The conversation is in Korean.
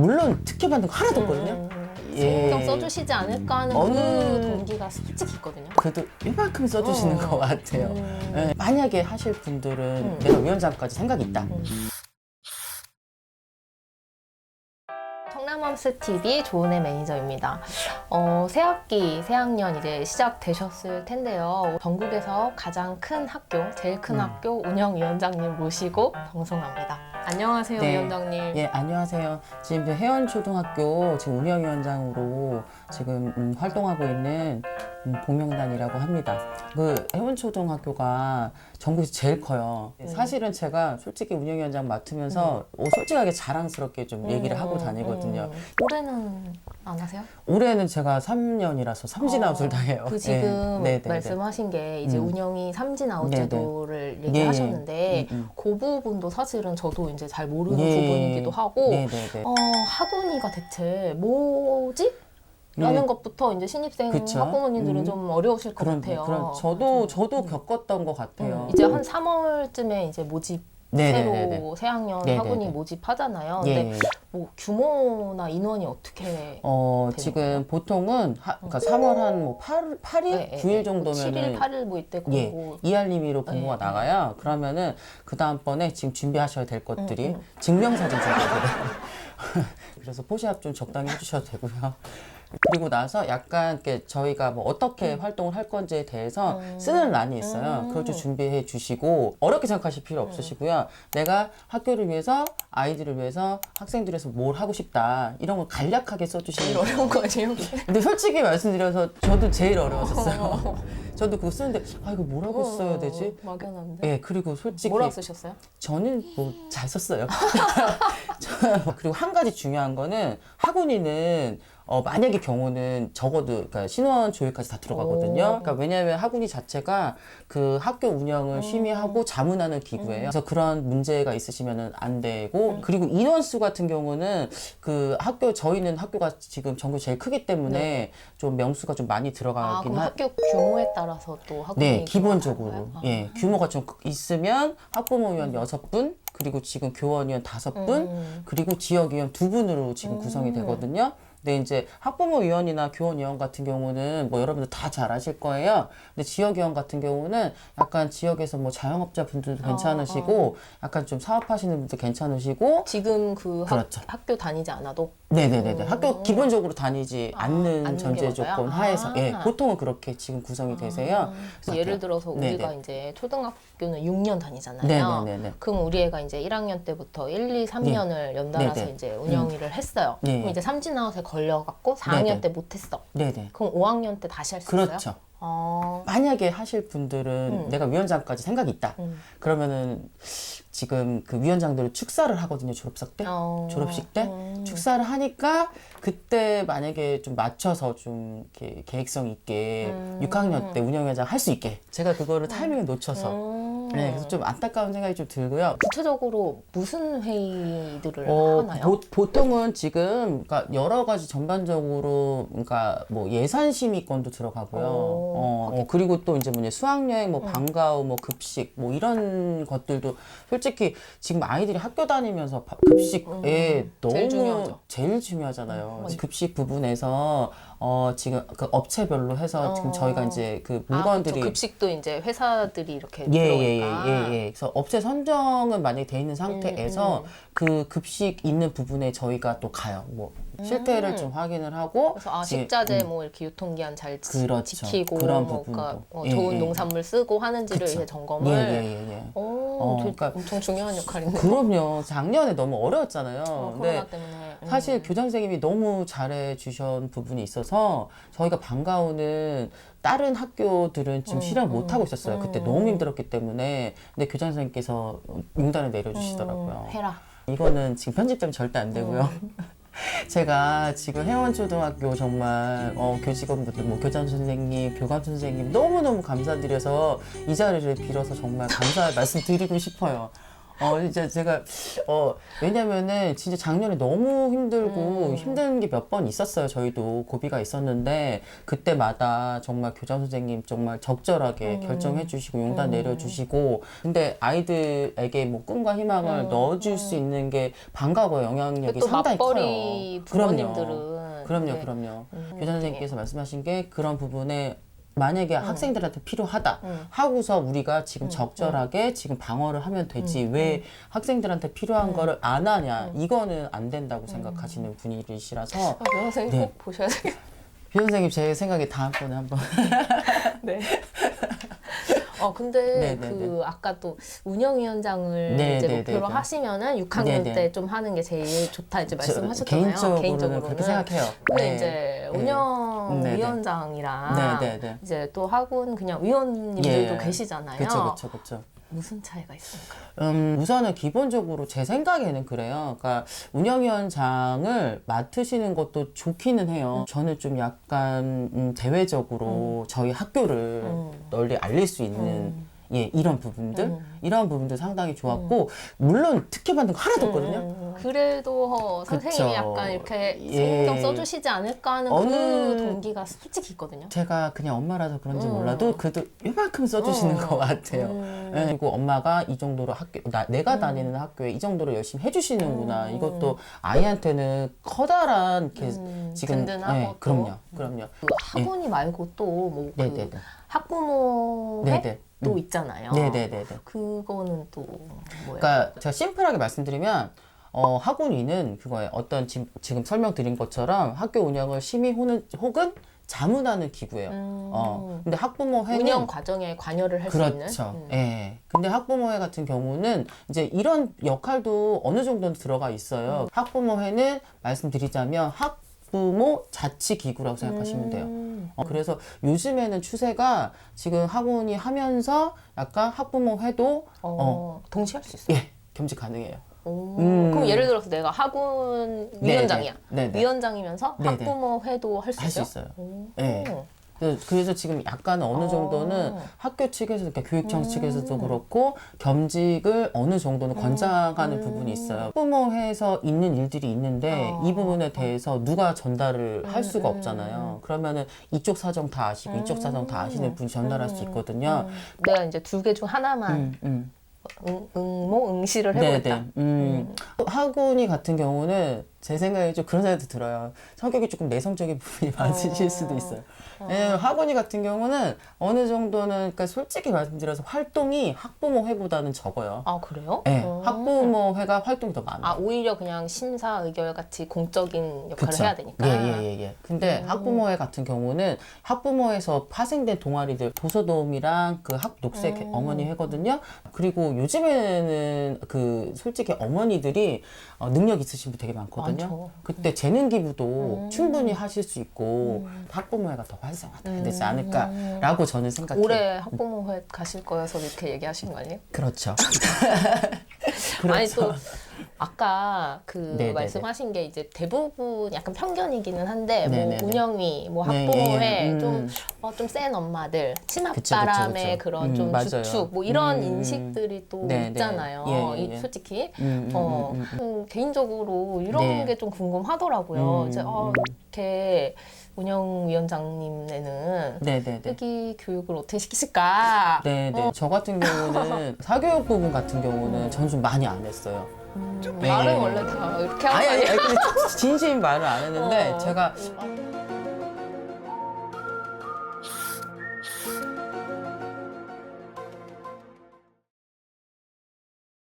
물론 특혜 받는 거 하나도 없거든요. 신경 써주시지 않을까 하는 그 동기가 솔직히 있거든요. 그래도 이만큼 써주시는 것 같아요. 예, 만약에 하실 분들은 내가 위원장까지 생각이 있다. 청남맘스 TV 조은혜 매니저입니다. 새학기, 새학년 이제 시작되셨을 텐데요. 전국에서 가장 큰 학교, 제일 큰 학교 운영위원장님 모시고 방송합니다. 안녕하세요, 네. 위원장님. 예, 안녕하세요. 지금 혜원초등학교 지금 운영위원장으로 지금 활동하고 있는 복명단이라고 합니다. 그 혜원초등학교가 전국에서 제일 커요. 사실은 제가 솔직히 운영위원장 맡으면서 솔직하게 자랑스럽게 좀 얘기를 하고 다니거든요. 올해는 안 하세요? 올해는 제가 3년이라서 삼진아웃을 당해요. 그 지금 네, 네, 네. 말씀하신 게 이제 운영이 삼진아웃 네, 네. 제도를 예, 얘기하셨는데 그 부분도 사실은 저도 이제 잘 모르는 예. 부분이기도 하고 네, 네, 네. 학원이가 대체 뭐지? 라는 것부터 이제 신입생 그쵸? 학부모님들은 좀 어려우실 것 같아요. 저도 겪었던 것 같아요. 이제 한 3월쯤에 이제 모집 네네네네. 새로 새학년 네네네. 학원이 모집하잖아요. 예. 근데 뭐 규모나 인원이 어떻게 지금 거예요? 보통은 그러니까 3월 한 뭐 8일, 9일 정도면은 7일, 8일 뭐 이때 공고 이알림이로 공고가 나가요. 그러면은 그 다음번에 지금 준비하셔야 될 것들이 증명사진 제거거든요. 그래서 포샵 좀 적당히 해주셔도 되고요. 그리고 나서 약간 이렇게 저희가 뭐 어떻게 활동을 할 건지에 대해서 쓰는 란이 있어요. 그걸 좀 준비해 주시고 어렵게 생각하실 필요 없으시고요. 내가 학교를 위해서 아이들을 위해서 학생들에서 뭘 하고 싶다 이런 걸 간략하게 써주시면 제일 어려운 거 아니에요? 근데 솔직히 말씀드려서 저도 제일 어려웠었어요. 저도 그거 쓰는데 이거 뭐라고 써야 되지? 막연한데. 예, 그리고 솔직히 뭐라고 쓰셨어요? 저는 뭐 잘 썼어요. 그리고 한 가지 중요한 거는 학원이는 만약에 경우는 적어도 그러니까 신원 조회까지 다 들어가거든요. 그러니까 왜냐하면 학원이 자체가 그 학교 운영을 심의하고 자문하는 기구예요. 그래서 그런 문제가 있으시면은 안 되고 그리고 인원수 같은 경우는 그 학교 저희는 학교가 지금 전국 제일 크기 때문에 좀 명수가 좀 많이 들어가긴 그럼 학교 규모에 따라서 또 학원이 네, 기본적으로 다른가요? 예, 규모가 좀 있으면 학부모위원 6분, 그리고 지금 교원위원 5분, 그리고 지역위원 2분으로 지금 구성이 되거든요. 근데 이제 학부모위원이나 교원위원 같은 경우는 뭐 여러분들 다 잘 아실 거예요. 근데 지역위원 같은 경우는 약간 지역에서 뭐 자영업자 분들도 괜찮으시고 약간 좀 사업하시는 분들 괜찮으시고 지금 그 그렇죠. 학교 다니지 않아도 네네네네. 학교 기본적으로 다니지 않는 않는 전제 게 맞아요? 조건 하에서 예, 보통은 그렇게 지금 구성이 되세요. 그래서 예를 들어서 우리가 네네. 이제 초등학교는 6년 다니잖아요. 네네네네. 그럼 우리 애가 이제 1학년 때부터 1, 2, 3년을 연달아서 네네. 이제 운영일을 했어요. 네. 그럼 이제 삼진아웃에 걸려갖고 4학년 네네. 때 못했어. 네네. 그럼 5학년 때 다시 할 수 있어요? 그렇죠. 어, 만약에 하실 분들은 내가 위원장까지 생각이 있다. 그러면은 지금 그 위원장들은 축사를 하거든요. 졸업식 때. 졸업식 때. 축사를 하니까 그때 만약에 좀 맞춰서 좀 이렇게 계획성 있게 6학년 때 운영위원장 할 수 있게 제가 그거를 타이밍을 놓쳐서 네, 그래서 좀 안타까운 생각이 좀 들고요. 구체적으로 무슨 회의들을 하나요? 보통은 지금 그러니까 여러 가지 전반적으로 그러니까 뭐 예산 심의권도 들어가고요. 그리고 또 이제 뭐냐 수학여행, 뭐 방과후, 뭐 급식, 뭐 이런 것들도 솔직히 지금 아이들이 학교 다니면서 급식에 너무 제일 중요하죠. 제일 중요하잖아요. 급식 부분에서 지금 그 업체별로 해서 지금 저희가 이제 그 물건들이 그렇죠. 급식도 이제 회사들이 이렇게 예. 들어오니까. 그래서 업체 선정은 만약에 돼 있는 상태에서 그 급식 있는 부분에 저희가 또 가요. 뭐 실태를 좀 확인을 하고 그래서 이제, 식자재 뭐 이렇게 유통기한 잘 그렇죠. 지키고 그런 뭐 부분도. 그러니까 좋은 농산물 쓰고 하는지를 그쵸. 이제 점검을. 예. 그러니까 엄청 중요한 역할인데. 그럼요. 작년에 너무 어려웠잖아요. 코로나 때문에. 사실 교장 선생님이 너무 잘해 주신 부분이 있어서 저희가 방과후는 다른 학교들은 지금 실행을 못 하고 있었어요. 그때 너무 힘들었기 때문에. 근데 교장 선생님께서 용단을 내려주시더라고요. 해라. 이거는 지금 편집되면 절대 안 되고요. 제가 지금 혜원초등학교 정말 교직원분들, 뭐 교장 선생님, 교감 선생님 너무너무 감사드려서 이 자리를 빌어서 정말 감사의 말씀 드리고 싶어요. 이제 제가, 왜냐면은 진짜 작년에 너무 힘들고 힘든 게 몇 번 있었어요. 저희도 고비가 있었는데, 그때마다 정말 교장 선생님 정말 적절하게 결정해 주시고, 용단 내려주시고, 근데 아이들에게 뭐 꿈과 희망을 넣어줄 수 있는 게 반가워요. 영향력이 또 상당히 맞벌이 커요. 부모님들은 그럼요, 네. 그럼요. 교장 선생님께서 말씀하신 게 그런 부분에 만약에 학생들한테 필요하다 하고서 우리가 지금 적절하게 지금 방어를 하면 되지 왜 학생들한테 필요한 거를 안 하냐 이거는 안 된다고 생각하시는 분이시라서 선생님 네. 꼭 보셔야 되겠다. 비 선생님 제 생각에 다음번에 한번 네. 근데 네네네. 그 아까 또 운영위원장을 네네네네. 이제 목표로 하시면은 6학년 네네. 때 좀 하는 게 제일 좋다 이제 말씀하셨잖아요. 개인적으로는 그렇게 생각해요. 근데 네. 이제 네. 운영위원장이랑 네네네. 이제 또 학원 그냥 위원님들도 예. 계시잖아요. 그쵸. 무슨 차이가 있습니까? 우선은 기본적으로 제 생각에는 그래요. 그러니까 운영위원장을 맡으시는 것도 좋기는 해요. 저는 좀 약간 대외적으로 저희 학교를 널리 알릴 수 있는 이런 부분들 이런 부분들 상당히 좋았고 물론 특혜 받는 거 하나도 없거든요. 그래도 선생님이 그쵸. 약간 이렇게 예. 신경 써주시지 않을까 하는 그 동기가 솔직히 있거든요. 제가 그냥 엄마라서 그런지 몰라도 그래도 이만큼 써주시는 것 같아요. 예, 그리고 엄마가 이 정도로 내가 다니는 학교에 이 정도로 열심히 해주시는구나. 이것도 아이한테는 커다란 지금 든든하고 또. 그럼요. 그 학원이 말고 또 뭐 그 네네네. 학부모회 네네. 또 있잖아요. 네네네네. 그거는 또 뭐예요? 그러니까 제가 심플하게 말씀드리면 학원위는 그거예요. 어떤 지금 설명드린 것처럼 학교 운영을 심의 혹은 자문하는 기구예요. 근데 학부모회는 운영 과정에 관여를 할 수 있는. 그렇죠. 예. 근데 학부모회 같은 경우는 이제 이런 역할도 어느 정도는 들어가 있어요. 학부모회는 말씀드리자면 학부모 자치기구라고 생각하시면 돼요. 그래서 요즘에는 추세가 지금 학원이 하면서 약간 학부모회도 동시에 할 수 있어요. 예, 겸직 가능해요. 그럼 예를 들어서 내가 학원 위원장이야. 네네. 위원장이면서 네네. 학부모회도 할 수 할 수 있어요? 있어요. 예. 그래서 지금 약간 어느 정도는 학교 측에서, 그러니까 교육청 측에서도 그렇고 겸직을 어느 정도는 권장하는 부분이 있어요. 학부모회에서 있는 일들이 있는데 이 부분에 대해서 누가 전달을 할 수가 없잖아요. 그러면은 이쪽 사정 다 아시고 이쪽 사정 다 아시는 분이 전달할 수 있거든요. 내가 이제 두 개 중 하나만 응시를 해보겠다. 학원이 같은 경우는 제 생각에 좀 그런 생각도 들어요. 성격이 조금 내성적인 부분이 많으실 수도 있어요. 왜냐면 학원이 같은 경우는 어느 정도는, 그러니까 솔직히 말씀드려서 활동이 학부모회보다는 적어요. 아, 그래요? 네, 학부모회가 활동이 더 많아요. 아, 오히려 그냥 심사 의결 같이 공적인 역할을 그쵸. 해야 되니까. 예. 근데 학부모회 같은 경우는 학부모에서 파생된 동아리들 도서도움이랑 그 학녹색 어머니 회거든요. 그리고 요즘에는 그 솔직히 어머니들이 능력 있으신 분 되게 많거든요. 많죠. 그때 재능 기부도 충분히 하실 수 있고 학부모회가 더 활성화돼야 되지 않을까라고 저는 생각해요. 올해 학부모회 가실 거여서 이렇게 얘기하신 거 아니에요? 그렇죠. 아니 또 아까 그 네네네. 말씀하신 게 이제 대부분 약간 편견이기는 한데 네네네. 뭐 운영위, 뭐 네, 학부모회 예, 좀 센 엄마들 그쵸. 치맛바람의 그런 좀 맞아요. 주축 뭐 이런 인식들이 또 네네. 있잖아요. 예. 솔직히 개인적으로 이런 네. 게 좀 궁금하더라고요. 이제 이렇게 운영위원장님네는 네네네. 특이 교육을 어떻게 시키실까? 네네. 저 같은 경우는 사교육 부분 같은 경우는 저는 좀 많이 안 했어요. 네. 말은 원래 다 이렇게 하는 거 아니, 아니에요? 근데 진심 말을 안 했는데 제가